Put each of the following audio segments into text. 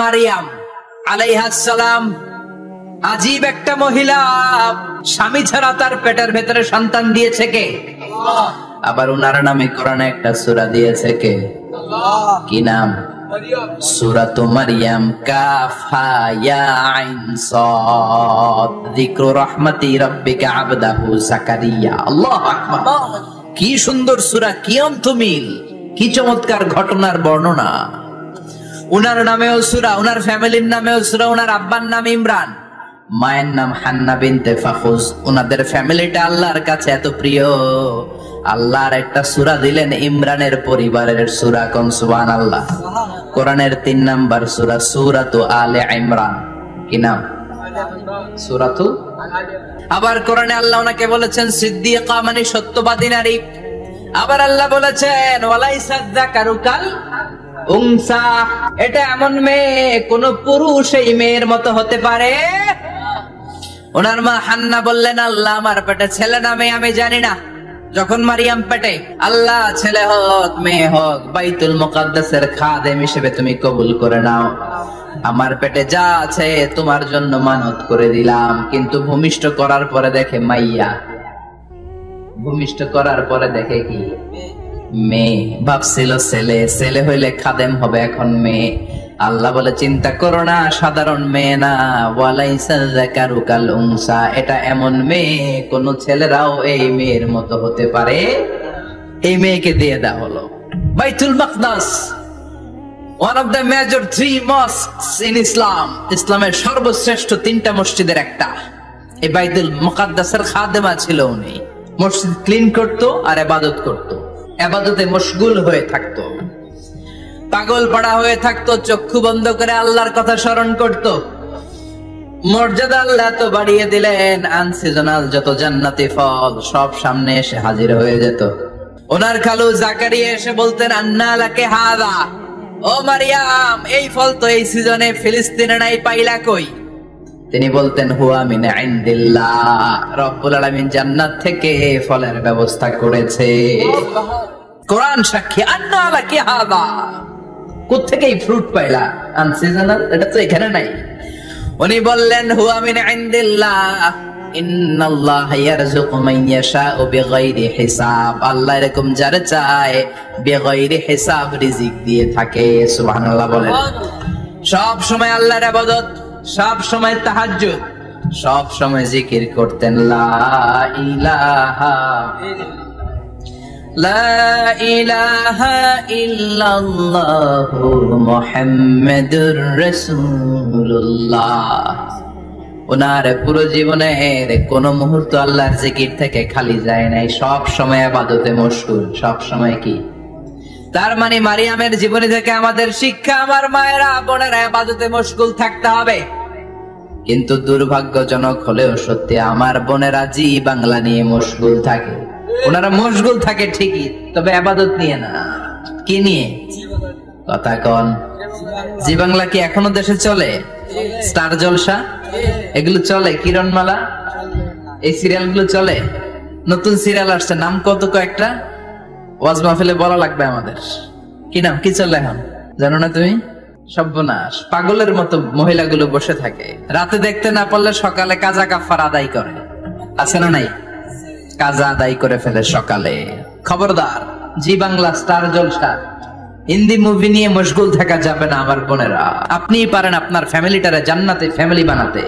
মারিয়াম আলাইহিস সালাম আজীব একটা মহিলা, স্বামী ছাড়া তার পেটের ভেতরে সন্তান দিয়েছে কে? আল্লাহ। আবার উনার নামে কোরআনে একটা সূরা দিয়েছে কে? আল্লাহ। কি নাম? মারিয়াম। সূরাতু মারিয়াম, কাফ হা ইয়া আইন সাদ, যিকরু রাহমাতি রাব্বিকা আবদাহু যাকারিয়া। আল্লাহু আকবার। কি সুন্দর সূরা, কি অন্তমিল, কি চমৎকার ঘটনার বর্ণনা। উনার নামেও সূরা, উনার ফ্যামিলির নামেও সূরা, উনার আব্বার নাম ইমরান, মায়ের নাম হান্না বিনতে ফাখুজ। উনাদের ফ্যামিলিটা আল্লাহর কাছে এত প্রিয়, আল্লাহর একটা সূরা দিলেন ইমরানের পরিবারের সূরা। কোন সুবহানাল্লাহ। কোরআনের 3 নাম্বার সূরা, সূরাতু আলে ইমরান। কি নাম? সূরাতু। আবার কোরআনে আল্লাহ ওনাকে বলেছেন সিদ্দিকা, মানে সত্যবাদী নারী। আবার আল্লাহ বলেছেন ওয়ালাইসা যাকারু কাল উনসা, এটা এমন মেয়ে কোন পুরুষ এই মেয়ের মতো হতে পারে? ওনার মা হান্না বললেন আল্লাহ আমার পেটে ছেলে না মেয়ে আমি জানি না। যখন মারিয়াম পেটে, আল্লাহ ছেলে হোক মেয়ে হোক বাইতুল মুকাদ্দাসের খাদেম হিসেবে তুমি কবুল করে নাও। আমার পেটে যা আছে তোমার জন্য মানত করে দিলাম। কিন্তু ভূমিষ্ঠ করার পরে দেখে মাইয়া, ভূমিষ্ঠ করার পরে দেখে কি? মেয়ে। ভাবছিল ছেলে, ছেলে হইলে খাদেম হবে, এখন মেয়ে। আল্লাহ বলে চিন্তা করো না, সাধারণ মেয়ে না, ওয়ালাইসা যাকারু কাল উনসা, এটা এমন মেয়ে কোন ছেলেরাও এই মেয়ের মতো হতে পারে। এই মেয়েকে দিয়ে দেওয়া হলো বাইতুল মাকদাস, one of the major 3 mosques in Islam, ইসলামের সর্বশ্রেষ্ঠ 3টা মসজিদের একটা। এই বাইতুল মুকাদ্দাসের খাদেমা ছিল উনি। মসজিদ ক্লিন করতো আর ইবাদত করতো, ইবাদতে মশগুল হয়ে থাকতো, পাগল পড়া হয়ে থাকতো, চক্ষু বন্ধ করে আল্লাহর কথা স্মরণ করত। মর্যাদা আল্লাহ তো বাড়িয়ে দিলেন, আনসিজনাল যত জান্নাতি ফল সব সামনে এসে হাজির হয়ে যেত। ওনার খালু জাকারিয়া এসে বলতেন আন্না লাকে হাদা, ও মারিয়াম এই ফল তো এই সিজনে ফিলিস্তিনে নাই, পাইলা কই? তিনি বলতেন হুয়া মিন ইনদিল্লাহ, রব্বুল আলামিন জান্নাত থেকে ফলের ব্যবস্থা করেছে। কোরআন সাক্ষী, আন্না লাকে হাদা, কোত্থেকে এই ফ্রুট পাইলা? আনসিজনাল, এটা তো এখানে নাই। উনি বললেন হুয়া মিন ইনদিল্লাহ, ইন্নাল্লাহা ইয়ারযুকু মান ইয়াশাউ বিগাইরি হিসাব, আল্লাহ এরকম যারে চায় বিগাইরি হিসাব রিজিক দিয়ে থাকে। সুবহানাল্লাহ বলেন। সব সময় আল্লাহর ইবাদত, সব সময় তাহাজ্জুদ, সব সময় জিকির করতেন লা ইলাহা লা ইলাহা ইল্লাল্লাহু মুহাম্মাদুর রাসূলুল্লাহ। ওনার পুরো জীবনের কোন মুহূর্ত আল্লাহর জিকির থেকে খালি যায় নাই, সব সময় ইবাদতে মশগুল, সব সময় কি? তার মানে মারিয়ামের জীবনী থেকে আমাদের শিক্ষা, আমার মায়েরা বোনেরা ইবাদতে মশগুল থাকতে হবে। কিন্তু দুর্ভাগ্যজনক হলেও সত্যি, আমার বোনেরা জি বাংলা নিয়ে মশগুল থাকে। ওনারা মশগুল থাকে ঠিকই, তবে ইবাদত নিয়ে না। কি নিয়ে? কথা কন। জি বাংলা কি এখনো দেশে চলে? স্টার জলসা এগুলো চলে, কিরণমালা, এই সিরিয়াল গুলো চলে। নতুন সিরিয়াল আসছে, নাম কত কয়েকটা, ওয়াজ মাহফিলে বলা লাগবে আমাদের। কি নাম, কি চলে এখন জানো না তুমি? সর্বনাশ, পাগলের মতো মহিলাগুলো বসে থাকে, রাতে দেখতে না পারলে সকালে কাজা কাফার আদায় করে, আছে না নাই? কাজা আদায় করে ফেলে সকালে। খবরদার, জি বাংলা, স্টার জলসা, হিন্দি মুভি নিয়ে মশগুল থাকা যাবে না আমার বোনেরা। আপনিই পারেন আপনার ফ্যামিলিটারে জান্নাতে ফ্যামিলি বানাতে।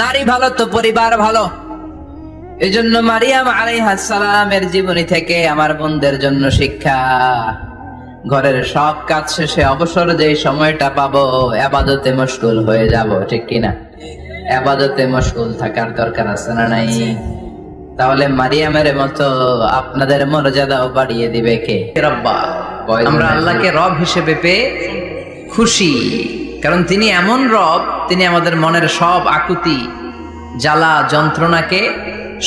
নারী ভালো তো পরিবার ভালো। এজন্য মারিয়াম আলাইহিস সালামের জীবনী থেকে আমার বোনদের জন্য শিক্ষা, ঘরের সব কাজ শেষে অবসর যে সময়টা পাবো ইবাদতে মশগুল হয়ে যাব, ঠিক কিনা? ইবাদতে মশগুল থাকার দরকার আছে না নাই? তাহলে মারিয়ামের মতো আপনাদের মর্যাদাও বাড়িয়ে দিবে কে? রব্বা। আমরা আল্লাহকে রব হিসেবে পেয়ে খুশি, কারণ তিনি এমন রব, তিনি আমাদের মনের সব আকুতি জ্বালা যন্ত্রণাকে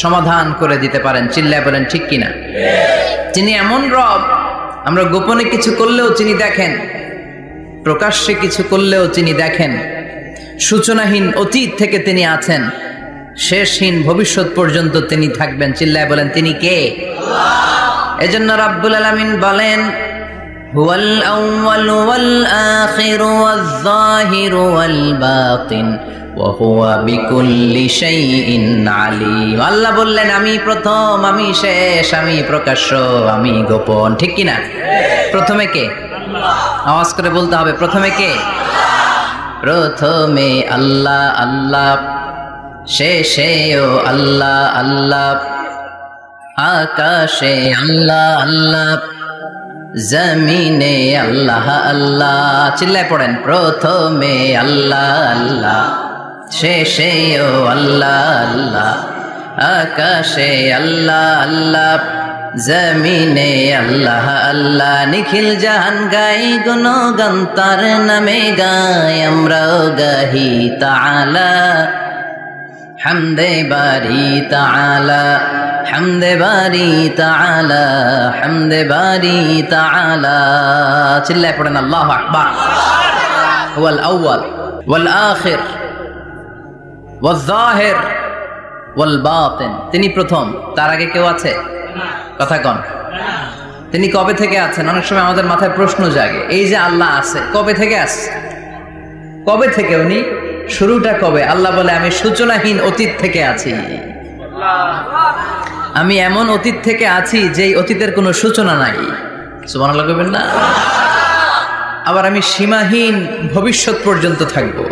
সমাধান করে দিতে পারেন। চিল্লায় বলেন ঠিক কিনা? তিনি এমন রব, আমরা গোপনে কিছু করলেও তিনি দেখেন, প্রকাশ্যে কিছু করলেও তিনি দেখেন। সূচনাহীন অতীত থেকে তিনি আছেন, শেষহীন ভবিষ্যৎ পর্যন্ত তিনি থাকবেন। চিল্লায় বলেন তিনি কে? আল্লাহ। এজন্য রাব্বুল আলামিন বলেন হুয়াল আউয়াল ওয়াল আখির ওয়াল যাহির ওয়াল বাতিন ওয়া হুয়া বিকুল্লি শাইইন আলিম। আল্লাহ বললেন আমি প্রথম, আমি শেষ, আমি প্রকাশ্য, আমি গোপন। ঠিক কি না? প্রথমে কে? আওয়াজ করে বলতে হবে, প্রথমে কে? প্রথমে আল্লাহ আল্লাহ, শেষেও আল্লাহ আল্লাহ, আকাশে আল্লাহ আল্লাহ, জমিনে আল্লাহ আল্লাহ। চিল্লায় পড়েন, প্রথমে আল্লাহ আল্লাহ, শেষেও আল্লাহ আল্লাহ, আকাশে আল্লাহ আল্লাহ, জমিনে আল্লাহ আল্লাহ। নিখিল জাহান গাই গুণগান তার নামে গাই, আমরাও গাহি তাআলা হামদে বারি তাআলা, হামদে বারি তাআলা, হামদে বারি তাআলা। চিল্লায় পড়েন আল্লাহু আকবার। ওয়াল আউয়াল ওয়াল আখির ওয়াল যাহির ওয়াল বাতিন, তিনি প্রথম, তার আগে কেউ আছে? কথা কন। তিনি কবে থেকে আছেন? অনেক সময় আমাদের মাথায় প্রশ্ন জাগে, এই যে আল্লাহ আছে, কবে থেকে আছে? কবে থেকে? উনি শুরুটা কবে? আল্লাহ বলে আমি সূচনাহীন অতীত থেকে আছি। আমি এমন অতীত থেকে আছি যেই অতীতের কোনো সূচনা নাই। সুবহানাল্লাহ কইবেন না? আবার আমি সীমাহীন ভবিষ্যৎ পর্যন্ত থাকবো।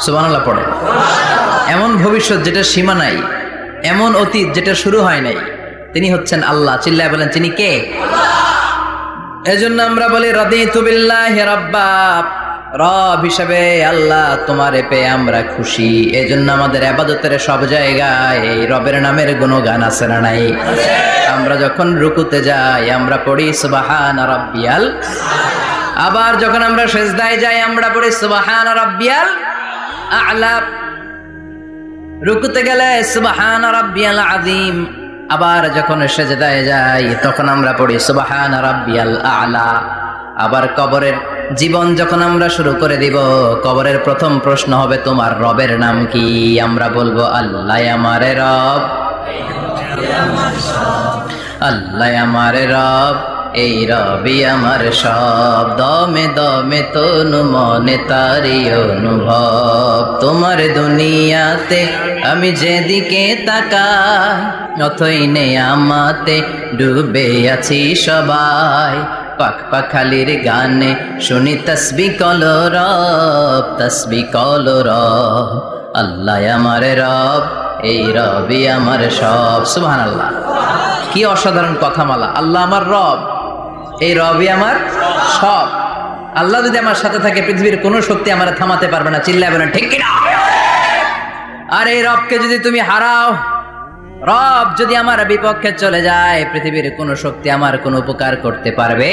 সুবহানাল্লাহ পড়ে। এমন ভবিষ্যৎ যেটা সীমা নাই, এমন অতীত যেটা শুরু হয় নাই, তিনি হচ্ছেন আল্লাহ। চিল্লায় বলেন তিনি কে? এজন্য আমরা বলি রাদিতু বিল্লাহি রাব্বা, রব হিসেবে আল্লাহ তোমারে পেয়ে আমরা খুশি। এজন্য আমাদের ইবাদতের সব জায়গায় এই রবের নামের গুণগান আছে না নাই? আমরা যখন রুকুতে যাই আমরা পড়ি সুবহান রাব্বিয়াল, আবার যখন আমরা সিজদায় যাই আমরা পড়ি সুবহান রাব্বিয়াল আ'লা। রুকুতে গেলে সুবহান রাব্বিয়াল আযীম, আবার যখন সিজদায় যাই তখন আমরা পড়ি সুবহান রাব্বিয়াল আ'লা। আবার কবরের জীবন যখন আমরা শুরু করে দিব, কবরের প্রথম প্রশ্ন হবে তোমার রবের নাম কি? আমরা বলবো আল্লাহ আমারে রব, আল্লাহ আমারে রব, এই রবি আমার সব। দমে দমে তনু মনে তারি অনুভব, তোমার দুনিয়াতে আমি যেদিকে তাকাই অথই নেয়ামতে ডুবে আছি সবাই। পাক পাখালির গানে শুনি তসবিহ কলো রব, তসবিহ কলো রব, আল্লাহ আমার রব, এই রবি আমার সব। সুবহানাল্লাহ, কি অসাধারণ কথামালা। আল্লাহ আমার রব, এই রবি আমার সব। আল্লাহ যদি আমার সাথে থাকে পৃথিবীর কোনো শক্তি আমার থামাতে পারবে না। চিল্লায় বলেন ঠিক কিনা? আর এই রবকে যদি তুমি হারাও, রব যদি আমার বিপক্ষে চলে যায়, পৃথিবীর কোন শক্তি আমার কোন উপকার করতে পারবে?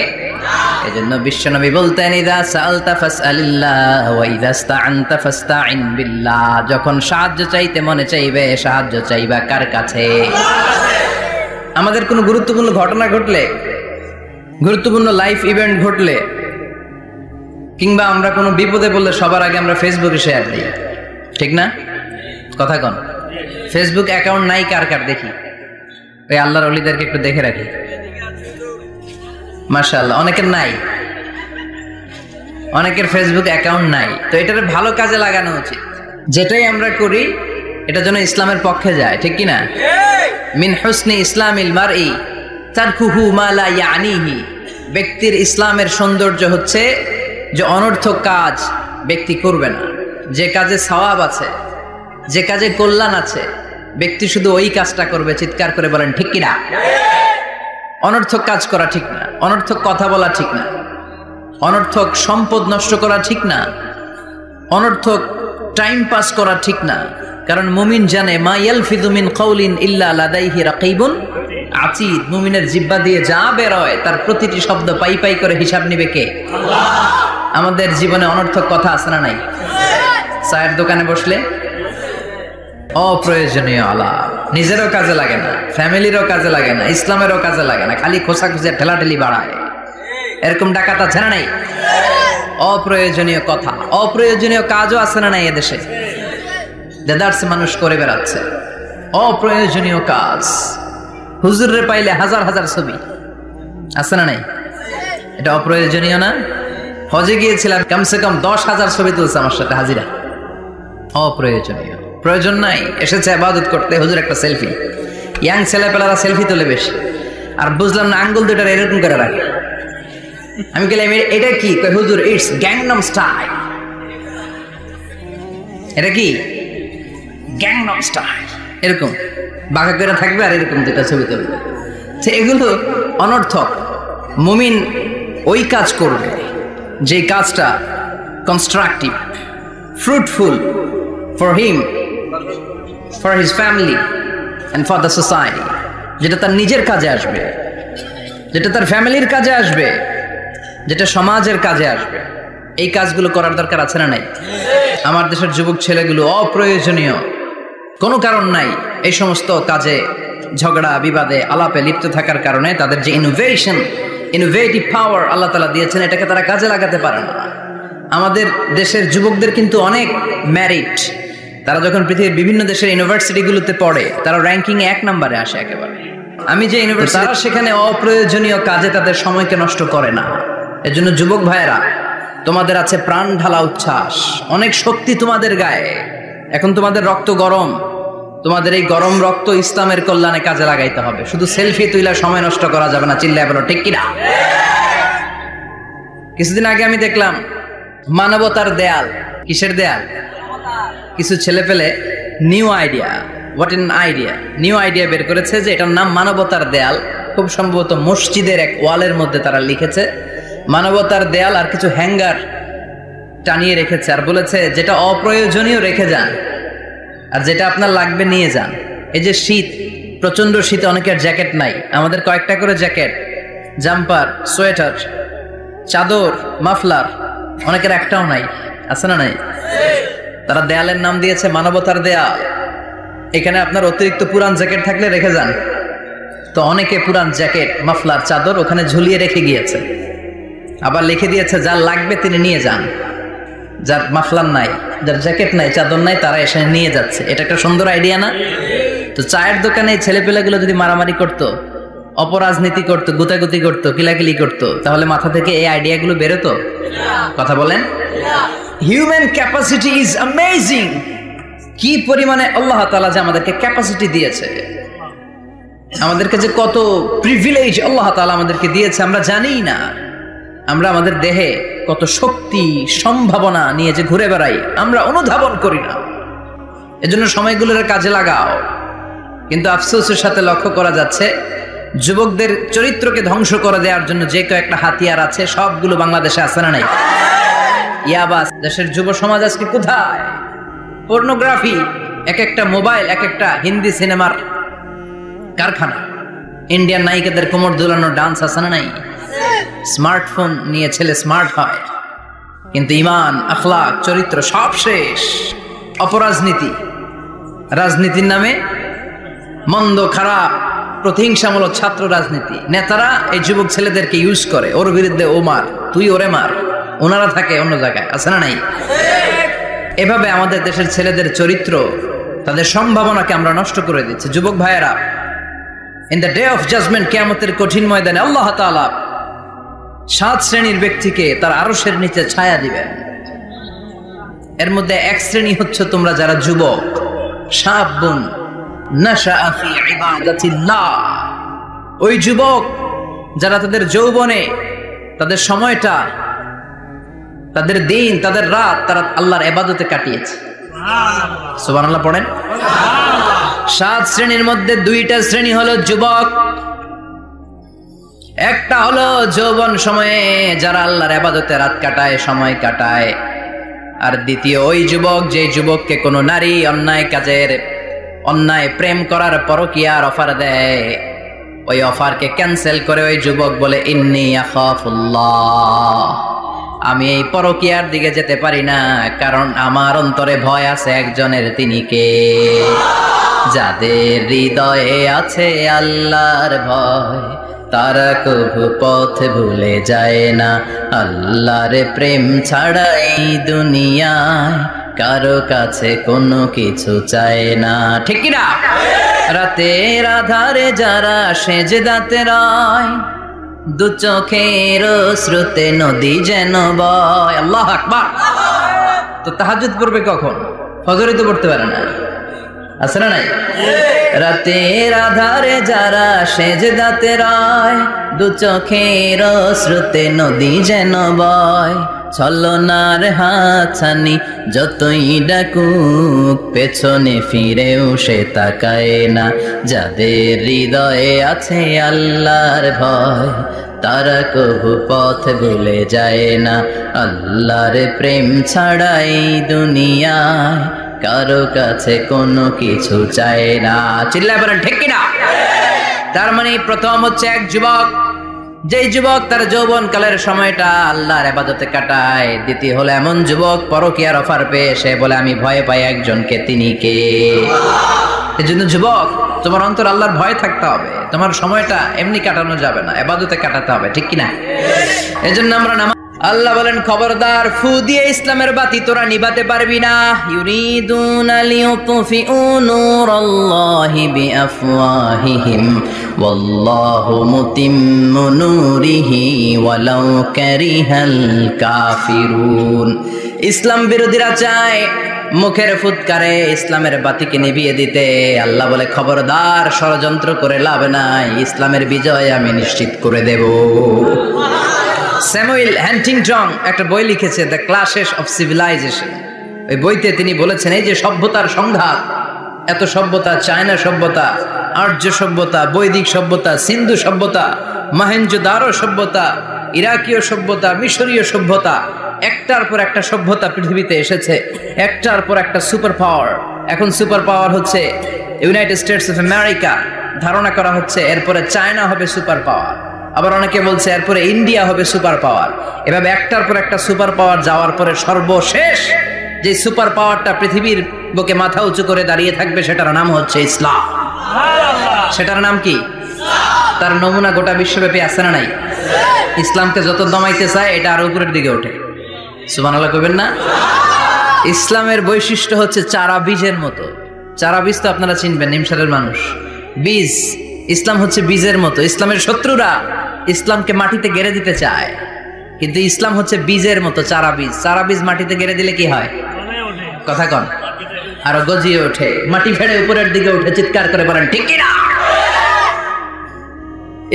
এজন্য বিশ্বনবী বলতেন ইযা সাআলতা ফাসআলিল্লাহ ওয়া ইযা ইসতাআনতা ফাসতাইন বিল্লাহ। যখন সাহায্য চাইতে মনে চাইবে, সাহায্য চাইবা কার কাছে? আমাদের কোনো গুরুত্বপূর্ণ ঘটনা ঘটলে, গুরুত্বপূর্ণ লাইফ ইভেন্ট ঘটলে, কিংবা আমরা কোনো বিপদে পড়লে সবার আগে আমরা ফেসবুকে শেয়ার দিই, ঠিক না? কথা কন। ফেসবুক অ্যাকাউন্ট নাই কার কার দেখি? ওই আল্লাহর ওলিদেরকে একটু দেখে রাখি। মাশাআল্লাহ, অনেকের নাই, অনেকের ফেসবুক অ্যাকাউন্ট নাই। তো এটার ভালো কাজে লাগানো উচিত। যেটাই আমরা করি এটা যেন ইসলামের পক্ষে যায়, ঠিক কি না? মিন হুসনি ইসলামিল মারই তারকুহু মা লা ইয়ানিহি। ব্যক্তির ইসলামের সৌন্দর্য হচ্ছে যে অনর্থক কাজ ব্যক্তি করবে না। যে কাজে সওয়াব আছে, যে কাজে কল্যাণ আছে, ব্যক্তি শুধু ওই কাজটা করবে। চিৎকার করে বলেন ঠিক কিনা? অনর্থক কাজ করা ঠিক না, অনর্থক কথা বলা ঠিক না, অনর্থক সম্পদ নষ্ট করা ঠিক না, অনর্থক টাইম পাস করা ঠিক না। কারণ মুমিন জানে মা ইয়ালফিযু মিন কাউলিন ইল্লা লাদাইহি রাকিবুন আতীদ। মুমিনের জিহ্বা দিয়ে যা বের হয় তার প্রতিটি শব্দ পাই পাই করে হিসাব নিবে কে? আল্লাহ। আমাদের জীবনে অনর্থক কথা আছে না নাই? চায়ের দোকানে বসলে অপ্রয়োজনীয় আলাপ, নিজেরও কাজে লাগে না, ফ্যামিলিরও কাজে লাগে না, ইসলামেরও কাজে লাগে না, খালি খোঁচাখুচি ঠেলাঠেলি বাড়ায়। এরকম ডাকাত আছে না নাই? অপ্রয়োজনীয় কথা, অপ্রয়োজনীয় কাজও আছে না নাই এদেশে? দেদারসে মানুষ করে বেড়াচ্ছে অপ্রয়োজনীয় কাজ। হুজুরে পাইলে হাজার হাজার ছবি আছে না নাই? এটা অপ্রয়োজনীয় না? হজে গিয়েছিলাম, কমসে কম 10,000 ছবি তুলছে আমার সাথে হাজিরা। অপ্রয়োজনীয়, প্রয়োজন নাই। এসেছে ইবাদত করতে, হুজুর একটা সেলফি। ইয়াং ছেলেপেলারা সেলফি তোলে বেশি। আর বুঝলাম না, আঙ্গুল দুটো এরকম করে রাখে। আমি বললাম এটা কি? হুজুর ইটস গ্যাংনাম স্টাইল। এটা কি? Gangnam style. এরকম বাঁকা করে থাকবে আর এরকম দুটা ছবি তুলবে। এগুলো অনর্থক। মুমিন ওই কাজ করবে যে কাজটা constructive, fruitful for him, for his family and for the society, যেটা তার নিজের কাজে আসবে, যেটা তার ফ্যামিলির কাজে আসবে, যেটা সমাজের কাজে আসবে। এই কাজগুলো করার দরকার আছে না নাই? আমার দেশের যুবক ছেলেগুলো অপ্রয়োজনীয়, কোনো কারণ নাই এই সমস্ত কাজে ঝগড়া বিবাদে আলাপে লিপ্ত থাকার কারণে তাদের যে ইনোভেটিভ পাওয়ার আল্লাহ তাআলা দিয়েছেন, এটাকে তারা কাজে লাগাতে পারে না। আমাদের দেশের যুবকদের কিন্তু অনেক ম্যারিট। তারা যখন পৃথিবীর বিভিন্ন দেশের ইউনিভার্সিটিগুলোতে পড়ে, তারা র্যাঙ্কিং 1 নম্বরে আসে একেবারে। আমি যে ইউনিভার্সিটি, তারা সেখানে অপ্রয়োজনীয় কাজে তাদের সময়কে নষ্ট করে না। এজন্য যুবক ভাইয়েরা, তোমাদের আছে প্রাণ ঢালা উচ্ছ্বাস, অনেক শক্তি তোমাদের গায়ে। এখন তোমাদের রক্ত গরম, তোমাদের এই গরম রক্ত ইসলামের কল্যাণে কাজে লাগাইতে হবে। শুধু সেলফি তুইলা সময় নষ্ট করা যাবে না। চিল্লায় বলো ঠিক কিনা? কিছুদিন আগে আমি দেখলাম মানবতার দেয়াল। কিসের দেয়াল? কিছু ছেলে পেলে নিউ আইডিয়া বের করেছে যে এটার নাম মানবতার দেয়াল। খুব সম্ভবত মসজিদের এক ওয়ালের মধ্যে তারা লিখেছে মানবতার দেয়াল, আর কিছু হ্যাঙ্গার টানিয়ে রেখেছে, আর বলেছে যেটা অপ্রয়োজনীয় রেখে যান, আর যেটা আপনার লাগবে নিয়ে যান। এই যে শীত, প্রচন্ড শীতে অনেকের জ্যাকেট নাই। আমাদের কয়েকটা করে জ্যাকেট, জাম্পার, সোয়েটার, চাদর, মাফলার, অনেকের একটাও নাই। আছে না নাই? তারা দেয়ালের নাম দিয়েছে মানবতার দেয়াল। এখানে আপনার অতিরিক্ত পুরান জ্যাকেট থাকলে রেখে যান। তো অনেকে পুরান জ্যাকেট, মাফলার, চাদর ওখানে ঝুলিয়ে রেখে গিয়েছে। আবার লিখে দিয়েছে যার লাগবে তিনি নিয়ে যান। যার মাফলার নাই, যার জ্যাকেট নাই, চাদর নাই, তারা এসে নিয়ে যাচ্ছে। এটা একটা সুন্দর আইডিয়া না? তো চায়ের দোকানে ছেলেপেলেগুলো যদি মারামারি করতো, অপরাজনীতি করতো, গুতাগুতি করতো, কিলাকিলি করতো, তাহলে মাথা থেকে এই আইডিয়াগুলো বেরোতো? কথা বলেন। Human capacity is amazing. কি পরিমাণে আল্লাহ তাআলা যে আমাদেরকে ক্যাপাসিটি দিয়েছে, আমাদেরকে যে কত প্রিভিলেজ আল্লাহ তাআলা আমাদেরকে দিয়েছে আমরা জানিই না। আমরা আমাদের দেহে কত শক্তি, সম্ভাবনা নিয়ে যে ঘুরে বেড়াই, আমরা অনুধাবন করি না। এজন্য সময়গুলোর কাজে লাগাও। কিন্তু আফসোসের সাথে লক্ষ্য করা যাচ্ছে যুবকদের চরিত্রকে ধ্বংস করে দেওয়ার জন্য যে কয়েকটা হাতিয়ার আছে, সবগুলো বাংলাদেশে আছে না নাই? ইয়াবাস। দেশের যুব সমাজ আজকে কোথায়? পর্নোগ্রাফি, এক একটা মোবাইল এক একটা হিন্দি সিনেমার কারখানা। ইন্ডিয়ান নায়িকাদের কোমর দুলানো ডান্স আছে না নাই? স্মার্টফোন নিয়ে ছেলে স্মার্ট হয়, কিন্তু ইমান, আখলাক, চরিত্র সব শেষ। অপরাজনীতি, রাজনীতির নামে মন্দ খারাপ প্রতিহিংসামূলক ছাত্র রাজনীতি। নেতারা এই যুবক ছেলেদেরকে ইউজ করে, ওর বিরুদ্ধে ও মার, তুই ওরে মার, ওনারা থাকে অন্য জায়গায়। আছে না নাই? এভাবে আমাদের দেশের ছেলেদের চরিত্র, তাদের সম্ভাবনাকে আমরা নষ্ট করে দিচ্ছি। যুবক ভাইয়েরা, in the day of judgement, কিয়ামতের কঠিন ময়দানে আল্লাহ তাআলা 7 শ্রেণীর ব্যক্তিকে তার আরশের নিচে ছায়া দিবেন। এর মধ্যে এক শ্রেণী হচ্ছে তোমরা যারা যুবক, শাবুন নাশাআ ফি ইবাদাতিল্লাহ। ওই যুবক যারা তাদের যৌবনে, তাদের সময়টা, তাদের দিন, তাদের রাত তারা আল্লাহর ইবাদতে কাটিয়েছে। সুবহানাল্লাহ পড়েন। 7 শ্রেণীর মধ্যে 2টা শ্রেণী হলো যুবক। একটা হলো যৌবন সময়ে যারা আল্লাহর ইবাদতে রাত কাটায়, সময় কাটায়। আর দ্বিতীয় ওই যুবক, যে যুবককে কোনো নারী অন্যায় কাজের, অন্যায় প্রেম করার পরকীয়ার অফার দেয়, ওই অফারকে ক্যান্সেল করে ওই যুবক বলে ইন্নী আখাফুল্লাহ, আমি এই পরকীয়ার দিকে যেতে পারি না, কারণ আমার অন্তরে ভয় আছে একজনের, তিনি কে? যাদের হৃদয়ে আছে আল্লাহর ভয়, তারা কবু পথ ভুলে যায় না। আল্লাহর প্রেম ছাড়া এই দুনিয়ায় কারো কাছে কোনো কিছু চায় না। ঠিক কি না? রাতের আধারে যারা সেজদাতে রয়, দু চোখের স্রোতে নদী যেন বয়। আল্লাহু আকবার। তো তাহাজ্জুদ পড়বে কখন? ফজরই তো পড়তে পারে না, আছে না নাই? রাতের আধারে যারা সেজদাতে রয়, দু চোখের স্রোতে নদী যেন বয়। ছলনার হাতছানি যতই ডাকুক, পেছনে ফিরেও সে তাকায় না। যাদের হৃদয়ে আছে আল্লাহর ভয়, তারা কবু পথ ভুলে যায় না। আল্লাহর প্রেম ছাড়াই দুনিয়ায় কারো কাছে কোনো কিছু চায় না। চিল্লায় বলেন ঠিক কিনা? তার মানে প্রথম হচ্ছে এক যুবক, যেই যুবক তার যৌবন কালের সময়টা আল্লাহর ইবাদতে কাটায়। দ্বিতীয় হলো এমন যুবক পরকীয়ার অফার পেয়ে সে বলে আমি ভয় পাই একজনকে, তিনি কে? এজন্য যুবক, তোমার অন্তর আল্লাহর ভয় থাকতে হবে। তোমার সময়টা এমনি কাটানো যাবে না, ইবাদতে কাটাতে হবে, ঠিক কিনা? এজন্য আমরা আল্লাহ বলেন খবরদার, ফু দিয়ে ইসলামের বাতি তোরা নিভাতে পারবি না। ইউরিদুনা লিয়ুতফিউ নূরাল্লাহি বিআফওয়াহিহিম ওয়াল্লাহু মুতিম্মু নূরিহি ওয়ালাউ কারিহাল কাফিরুন। ইসলাম বিরোধীরা চায় মুখের ফুৎকারে ইসলামের বাতিকে নিভিয়ে দিতে। আল্লাহ বলে খবরদার, ষড়যন্ত্র করে লাভ নাই, ইসলামের বিজয় আমি নিশ্চিত করে দেব। স্যামুয়েল হ্যান্টিংটন একটা বই লিখেছে, দ্য ক্লাশেস অফ সিভিলাইজেশন। ওই বইতে তিনি বলেছেন এই যে সভ্যতার সংঘাত, এত সভ্যতা, চায়না সভ্যতা, আর্য সভ্যতা, বৈদিক সভ্যতা, সিন্ধু সভ্যতা, মহেঞ্জোদারো সভ্যতা, ইরাকীয় সভ্যতা, মিশরীয় সভ্যতা, একটার পর একটা সভ্যতা পৃথিবীতে এসেছে, একটার পর একটা সুপার পাওয়ার। এখন সুপার পাওয়ার হচ্ছে ইউনাইটেড স্টেটস অফ আমেরিকা, ধারণা করা হচ্ছে এরপরে চায়না হবে সুপার পাওয়ার, আবার অনেকে বলছে এরপরে ইন্ডিয়া হবে সুপার পাওয়ার। এভাবে একটার পর একটা সুপার পাওয়ার যাওয়ার পরে সর্বশেষ যে সুপার পাওয়ারটা পৃথিবীর বুকে মাথা উঁচু করে দাঁড়িয়ে থাকবে সেটার নাম হচ্ছে ইসলাম। সেটার নাম কি? তার নমুনা গোটা বিশ্বব্যাপী আছে না নাই? ইসলামকে যত দমাইতে চায় এটা আরো উপরের দিকে ওঠে। সুবহানাল্লাহ কইবেন না? ইসলামের বৈশিষ্ট্য হচ্ছে চারা বীজের মতো। চারা বীজ তো আপনারা চিনবেন, নিমসারের মানুষ। বীজ, ইসলাম হচ্ছে বীজের মতো। ইসলামের শত্রুরা ইসলামকে মাটিতে গেড়ে দিতে চায়, কিন্তু ইসলাম হচ্ছে বীজের মতো, চারা বীজ। চারা বীজ মাটিতে গেড়ে দিলে কি হয়? কথা কন, আরো গজিয়ে ওঠে, মাটি ফেড়ে উপরের দিকে উঠে চিৎকার করে বলেন ঠিক কিনা?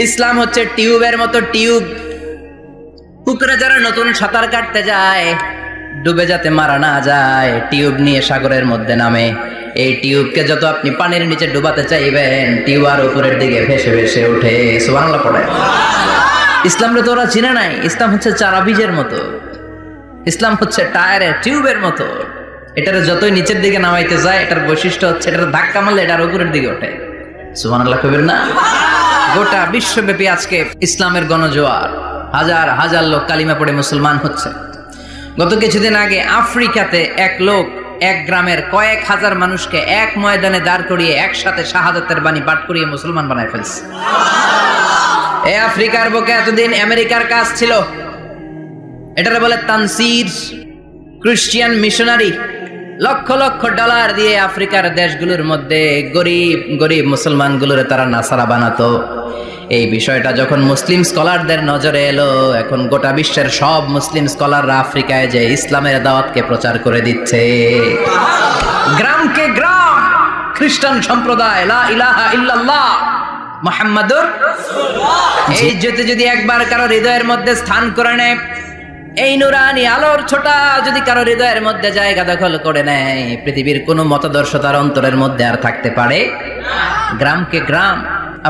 ইসলাম হচ্ছে টিউবের মতো। টিউব, পুকুরে যারা নতুন সাঁতার কাটতে যায় ডুবে যাতে মারা না যায়, টিউব নিয়ে সাগরের মধ্যে নামে। এই টিউবকে যত আপনি পানির নিচে ডুবাতে চাইবেন, টিউব আর উপরের দিকে ভেসে ভেসে ওঠে। সুবহানাল্লাহ পড়ে। ইসলামটা তো ওরা চিনে নাই। ইসলাম হচ্ছে চারা বীজের মতো। ইসলাম হচ্ছে টায়ারের টিউবের মতো। এটার যতই নিচের দিকে নামাইতে যায়, এটার বৈশিষ্ট্য হচ্ছে এটার ধাক্কা মারলে এটার উপরের দিকে ওঠে। সুবহানাল্লাহ কইবেন না? গোটা বিশ্বব্যাপী আজকে ইসলামের গণজোয়ার, হাজার হাজার লোক কালিমা পড়ে মুসলমান হচ্ছে। গত কিছুদিন আগে আফ্রিকাতে এক লোক এক গ্রামের কয়েক হাজার মানুষকে এক ময়দানে দাঁড় করিয়ে একসাথে শাহাদাতের বাণী পাঠ করিয়ে মুসলমান বানায় ফেলছে। এই আফ্রিকার বুকে এতদিন আমেরিকার কাজ ছিল, এটারে বলে Tansir, Christian missionary. Lakh lakh dollar দিয়ে আফ্রিকার দেশগুলোর মধ্যে গরিব গরিব মুসলমানগুলোরে তারা নাসারা বানাতো। এই বিষয়টা যখন মুসলিম স্কলারদের নজরে এলো, এখন গোটা বিশ্বের সব মুসলিম স্কলাররা আফ্রিকায় যে ইসলামের দাওয়াতকে প্রচার করে দিচ্ছে। গ্রামকে গ্রাম খ্রিস্টান সম্প্রদায় লা ইলাহা ইল্লাল্লাহ মুহাম্মাদুর রাসূলুল্লাহ, এই যদি একবার কারো হৃদয়ের মধ্যে স্থান করে নেয়, এই নুরানি আলোর ছোটা যদি কারো হৃদয়ের মধ্যে জায়গা দখল করে নেয়, পৃথিবীর কোনো মতাদর্শ তার অন্তরের মধ্যে আর থাকতে পারে না। গ্রামকে গ্রাম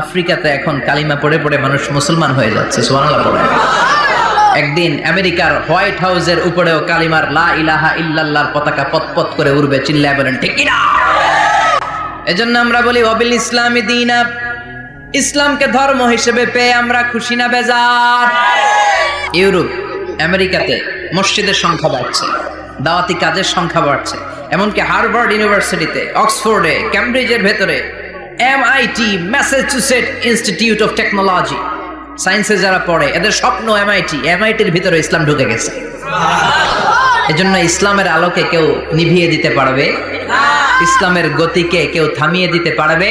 আফ্রিকাতে এখন কালিমা পড়ে পড়ে মানুষ মুসলমান হয়ে যাচ্ছে। সুবহানাল্লাহ পড়ে। একদিন আমেরিকার হোয়াইট হাউসের উপরেও কালিমার লা ইলাহা ইল্লাল্লাহর পতাকা পতপত করে উড়বে। চিল্লায় বলেন ঠিক কিনা? এজন্য আমরা বলি ওয়াবিল ইসলামি দীনা, ইসলামকে ধর্ম হিসেবে পেয়ে আমরা খুশি না বেজার? ইউরোপ, আমেরিকাতে মসজিদের সংখ্যা বাড়ছে, দাওয়াতি কাজের সংখ্যা বাড়ছে। এমনকি হার্ভার্ড ইউনিভার্সিটিতে, অক্সফোর্ডে, ক্যামব্রিজের ভেতরে, MIT, Massachusetts institute of technology, সায়েন্সে যারা পড়ে এদের স্বপ্ন এমআইটির ভিতরে ইসলাম ঢুকে গেছে। এজন্য ইসলামের আলোকে কেউ নিভিয়ে দিতে পারবে? ইসলামের গতিকে কেউ থামিয়ে দিতে পারবে?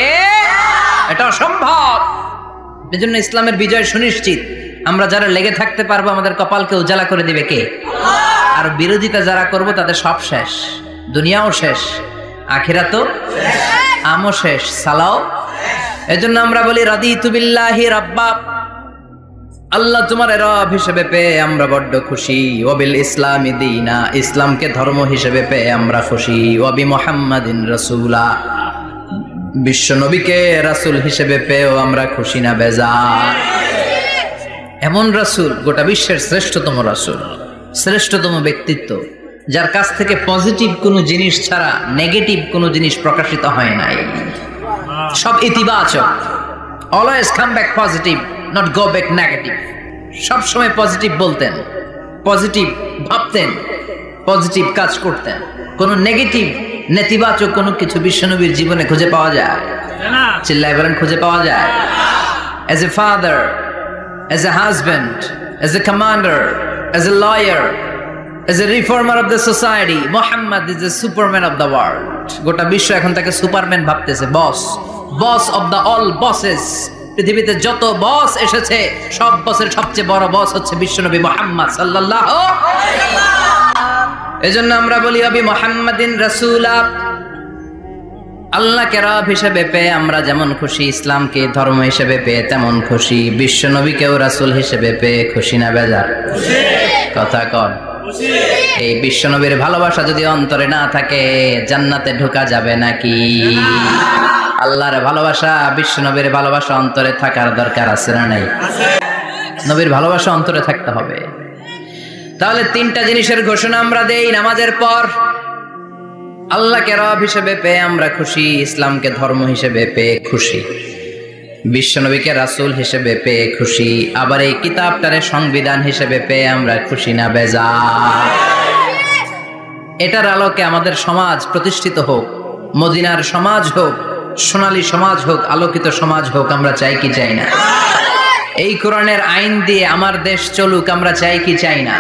এটা অসম্ভব। এজন্য ইসলামের বিজয় সুনিশ্চিত। আমরা যারা লেগে থাকতে পারবো আমাদের কপালকে উজালা করে দিবে কে? আর বিরোধিতা যারা করব তাদের সব শেষ, দুনিয়াও শেষ, আখিরাতও আমও শেষ, সালাও। এজন্য আমরা বলি রাদিতু বিল্লাহি রাব্বা, আল্লাহ তোমার রব হিসেবে পেয়ে আমরা বড্ড খুশি। ওয়াবিল ইসলামি দীনা, ইসলামকে ধর্ম হিসেবে পেয়ে আমরা খুশি। ওয়াবি মুহাম্মাদিন রাসূলা, বিশ্ব নবীকে রাসূল হিসেবে পেয়েও আমরা খুশি না বেজার। এমন রাসূল, গোটা বিশ্বের শ্রেষ্ঠতম রাসূল, শ্রেষ্ঠতম ব্যক্তিত্ব, যার কাছ থেকে পজিটিভ কোনো জিনিস ছাড়া নেগেটিভ কোনো জিনিস প্রকাশিত হয় নাই, সব ইতিবাচক। Always come back positive, not go back negative. সব সময় পজিটিভ বলতেন, পজিটিভ ভাবতেন, পজিটিভ কাজ করতেন। কোন নেগেটিভ নেতিবাচক কোনো কিছু বিশ্বনবীর জীবনে খুঁজে পাওয়া যায় না। চিল্লায় বলেন, খুঁজে পাওয়া যায়? As a father, as a husband, as a commander, as a lawyer, as a reformer of the society, Muhammad is the superman of the world. গোটা বিশ্ব এখন তাকে সুপারম্যান ভাবতেছে, boss, boss of the all bosses. পৃথিবীতে যত বস এসেছে সব বসের সবচেয়ে বড় বস হচ্ছে বিশ্বনবী মুহাম্মদ সাল্লাল্লাহু আলাইহি ওয়াসাল্লাম। এজন্য আমরা বলি আবি মুহাম্মাদিন রাসূলা, আল্লাহকে রব হিসেবে পেয়ে আমরা যেমন খুশি, ইসলামকে ধর্ম হিসেবে পেয়ে তেমন খুশি, বিশ্বনবীকেও রাসূল হিসেবে পেয়ে খুশি না বেজার? কথা কন। এই বিশ্বনবীর ভালোবাসা যদি অন্তরে না থাকে জান্নাতে ঢোকা যাবে নাকি? আল্লাহর ভালোবাসা, বিশ্বনবীর ভালোবাসা অন্তরে থাকার দরকার আছে না নাই? নবীর ভালোবাসা অন্তরে থাকতে হবে। তাহলে তিনটা জিনিসের ঘোষণা আমরা দেই নামাজের পর। আল্লাহকে রব হিসেবে পেয়ে আমরা খুশি, ইসলামকে ধর্ম হিসেবে পেয়ে খুশি, বিশ্বনবীকে রাসূল হিসেবে পেয়ে খুশি, আবার এই কিতাবটারে সংবিধান হিসেবে পেয়ে আমরা খুশি না বেজার? এটার আলোকে আমাদের সমাজ প্রতিষ্ঠিত হোক, মদিনার সমাজ হোক, সোনালী সমাজ হোক, আলোকিত সমাজ হোক, আমরা চাই কি চাই না? এই কোরআনের আইন দিয়ে আমার দেশ চলুক, আমরা চাই কি চাই না?